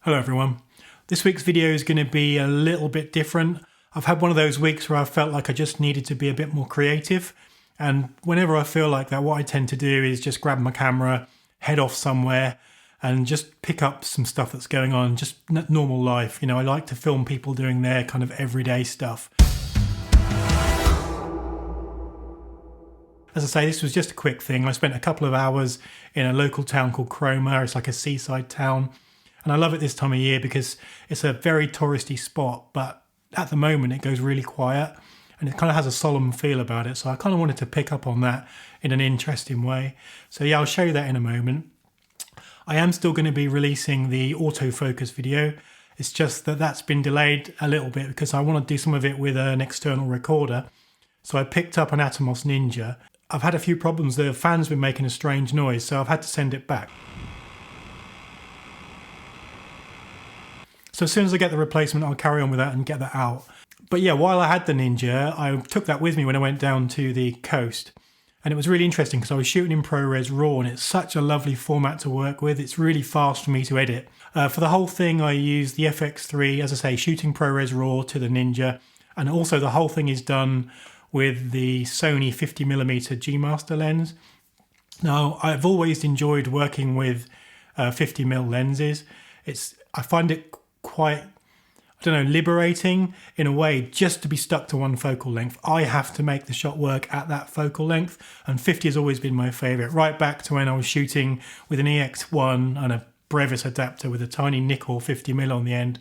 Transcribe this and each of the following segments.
Hello everyone. This week's video is going to be a little bit different. I've had one of those weeks where I felt like I just needed to be a bit more creative, and whenever I feel like that, what I tend to do is just grab my camera, head off somewhere and just pick up some stuff that's going on, just normal life. You know, I like to film people doing their kind of everyday stuff. As I say, this was just a quick thing. I spent a couple of hours in a local town called Cromer. It's like a seaside town. And I love it this time of year because it's a very touristy spot, but at the moment it goes really quiet and it kind of has a solemn feel about it. So I kind of wanted to pick up on that in an interesting way. So yeah, I'll show you that in a moment. I am still going to be releasing the autofocus video. It's just that that's been delayed a little bit because I want to do some of it with an external recorder. So I picked up an Atomos Ninja. I've had a few problems. The fan's been making a strange noise, so I've had to send it back. So as soon as I get the replacement, I'll carry on with that and get that out. But yeah, while I had the Ninja, I took that with me when I went down to the coast. And it was really interesting because I was shooting in ProRes RAW and it's such a lovely format to work with. It's really fast for me to edit. For the whole thing, I used the FX3, as I say, shooting ProRes RAW to the Ninja. And also the whole thing is done with the Sony 50mm G Master lens. Now, I've always enjoyed working with 50mm lenses. I find it quite, I don't know, liberating in a way just to be stuck to one focal length. I have to make the shot work at that focal length, and 50 has always been my favourite, right back to when I was shooting with an EX1 and a Brevis adapter with a tiny nickel 50mm on the end.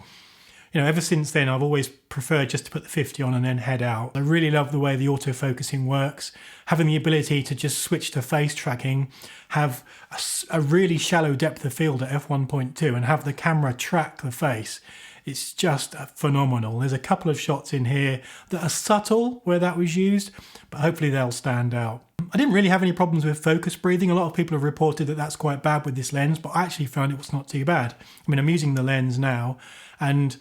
You know, ever since then, I've always preferred just to put the 50 on and then head out. I really love the way the autofocusing works. Having the ability to just switch to face tracking, have a really shallow depth of field at f1.2 and have the camera track the face. It's just phenomenal. There's a couple of shots in here that are subtle where that was used, but hopefully they'll stand out. I didn't really have any problems with focus breathing. A lot of people have reported that that's quite bad with this lens, but I actually found it was not too bad. I mean, I'm using the lens now, and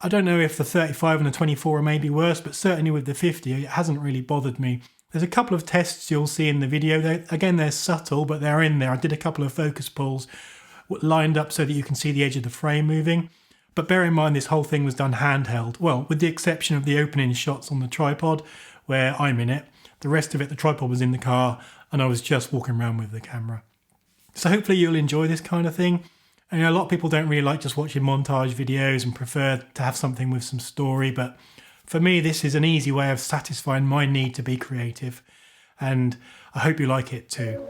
I don't know if the 35 and the 24 are maybe worse, but certainly with the 50, it hasn't really bothered me. There's a couple of tests you'll see in the video. Again, they're subtle, but they're in there. I did a couple of focus pulls lined up so that you can see the edge of the frame moving. But bear in mind, this whole thing was done handheld. Well, with the exception of the opening shots on the tripod, where I'm in it. The rest of it, the tripod was in the car, and I was just walking around with the camera. So hopefully you'll enjoy this kind of thing. And you know, a lot of people don't really like just watching montage videos and prefer to have something with some story, but for me this is an easy way of satisfying my need to be creative, and I hope you like it too.